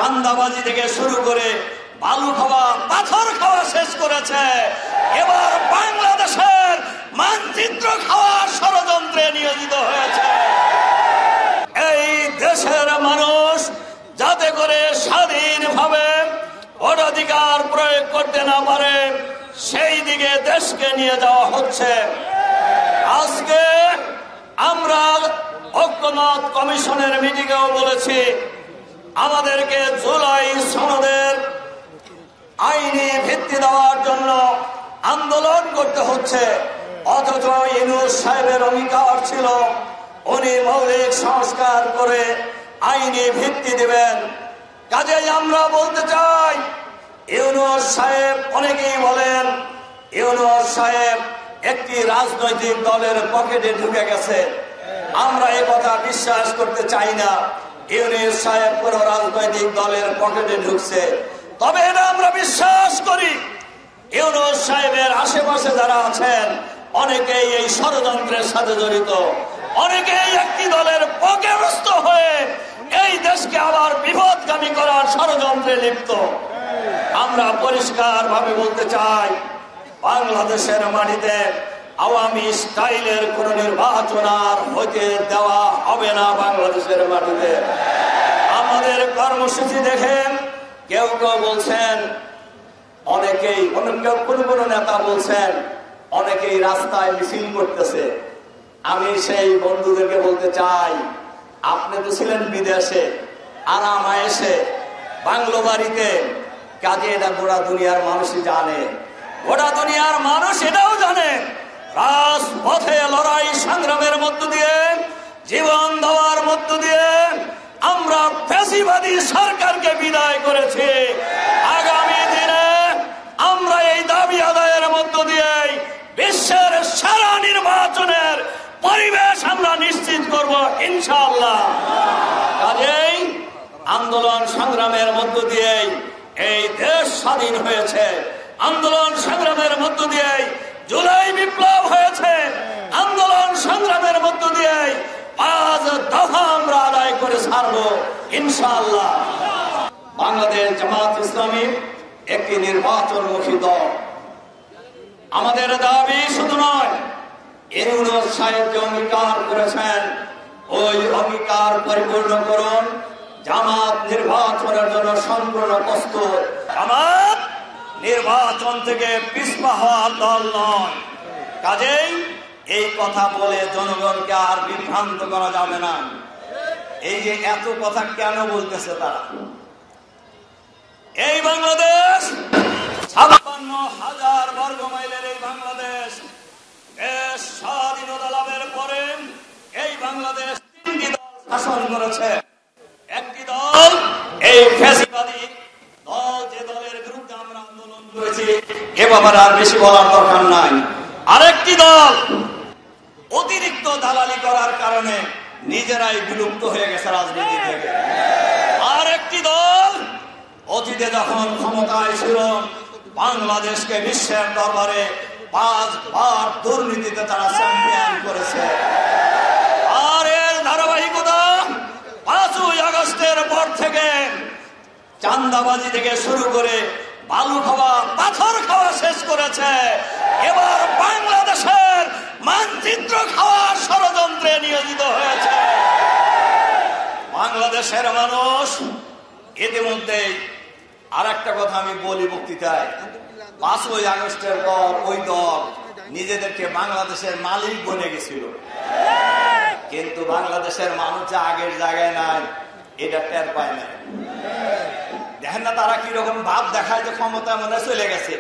চাঁদাবাজি থেকে শুরু করে বালু খাওয়া পাথর খাওয়া শেষ করেছে। এবার বাংলাদেশের মানচিত্র খাওয়ার ষড়যন্ত্রে নিয়োজিত হয়েছে। এই দেশের মানুষ যাতে করে স্বাধীনভাবে ভোটাধিকার প্রয়োগ করতে না পারে সেই দিকে দেশকে নিয়ে যাওয়া হচ্ছে। আজকে আমরা ঐক্যমত কমিশনের মিটিংয়েও বলেছি, আমাদেরকে জুলাই সনদের আইনি ভিত্তি দেওয়ার জন্য আন্দোলন করতে হচ্ছে। অথচ ইউনূস সাহেবের অঙ্গীকার ছিল উনি মৌলিক সংস্কার করে আইনি ভিত্তি দিবেন। কাজেই আমরা বলতে চাই, ইউনূস সাহেব, অনেকেই বলেন ইউনূস সাহেব একটি রাজনৈতিক দলের পকেটে ঢুকে গেছে। আমরা এই কথা বিশ্বাস করতে চাই না ইউনূস সাহেব কোন রাজনৈতিক দলের পকেটে ঢুকছে। তবে এটা আমরা বিশ্বাস করি ইউনূস সাহেবের আশেপাশে যারা আছেন অনেকেই এই ষড়যন্ত্রের সাথে জড়িত, অনেকেই একটি দলের পকেটস্থ হয়ে এই দেশকে আবার বিপদগামী করার ষড়যন্ত্রে লিপ্ত। আমরা পরিষ্কার ভাবে বলতে চাই, বাংলাদেশের মাটিতে আওয়ামী স্টাইলের কোন নির্বাচন আর হতে দেওয়া হবে না। বাংলাদেশের মাটিতে আমাদের কর্মসূচি দেখেন, কেউ কেউ বলছেন, অনেকেই কোন নেতা বলছেন অনেকেই রাস্তায় মিছিল করতেছে। আমি সেই বন্ধুদেরকে বলতে চাই, আপনি তো ছিলেন বিদেশে, আরাম আয়েশে, বাংলো বাড়িতে, কাজে এটা গোটা দুনিয়ার মানুষই জানে, গোটা দুনিয়ার মানুষ এটাও জানে রাজপথে লড়াই সংগ্রামের মধ্য দিয়ে, জীবন দেওয়ার মধ্য দিয়ে আমরা ফ্যাসিবাদী সরকারকে বিদায় করেছি। আগামী দিনে আমরা এই দাবি আদায়ের মধ্য দিয়ে বিশ্বের সারা নির্বাচনের পরিবেশ আমরা নিশ্চিত করব ইনশাআল্লাহ। কাজেই আন্দোলন সংগ্রামের মধ্য দিয়ে এই দেশ স্বাধীন হয়েছে, আন্দোলন সংগ্রামের মধ্য দিয়ে জুলাই বিপ্লব হয়েছে, আন্দোলন সংগ্রামের মধ্য দিয়ে 5 দফা আমরা আদায় করে ছাড়ব ইনশাআল্লাহ। বাংলাদেশ জামাত ইসলামী একটি নির্বাচনমুখী দল। আমাদের দাবি শুধু নয়, ইউনূস সাহেব যে অঙ্গীকার করেছেন ওই অঙ্গীকার পরিপূর্ণ করুন। জামাত নির্বাচনের জন্য সম্পূর্ণ প্রস্তুত। জামাত নির্বাচন থেকে পিছপা হওয়ার দল নয়। কাজেই এই কথা বলে জনগণকে আর বিভ্রান্ত করা যাবে না। এই যে এত কথা কেন বলতেছে তারা? এই বাংলাদেশ 56,000 বর্গ মাইলের এই বাংলাদেশ, দেশ স্বাধীনতা লাভের পরে এই বাংলাদেশ 3টি দল শাসন করেছে। একটি দল এই ফ্যাসিবাদী দল, যে দলের বিরুদ্ধে আমরা আন্দোলন করেছি, এ ব্যাপারে আর বেশি বলার দরকার নাই। আরেকটি দল অতিরিক্ত দালালি করার কারণে নিজেরাই বিলুপ্ত হয়ে গেছে রাজনীতি থেকে। আর একটি দল অতীতে যখন ক্ষমতায় ছিল বাংলাদেশকে বিশ্বের দরবারে 5 বার দুর্নীতিতে তারা চ্যাম্পিয়ন করেছে। আর এর ধারাবাহিকতা 5ই আগস্টের পর থেকে চাঁদাবাজি থেকে শুরু করে বালু খাওয়া পাথর খাওয়া শেষ করেছে। এবার বাংলাদেশের মানচিত্র খাওয়ার ষড়যন্ত্রে নিয়োজিত হয়েছে। বাংলাদেশের মানুষ ইতিমধ্যে আর একটা কথা আমি বলি বক্তৃতায়, 5ই আগস্টের পর ওই দল নিজেদেরকে বাংলাদেশের মালিক বনে গেছিল, কিন্তু বাংলাদেশের মানুষ যে আগের জায়গায় নাই এটা টের পায় না। দেখেন না তারা কিরকম ভাব দেখায় যে ক্ষমতা মনে চলে গেছে।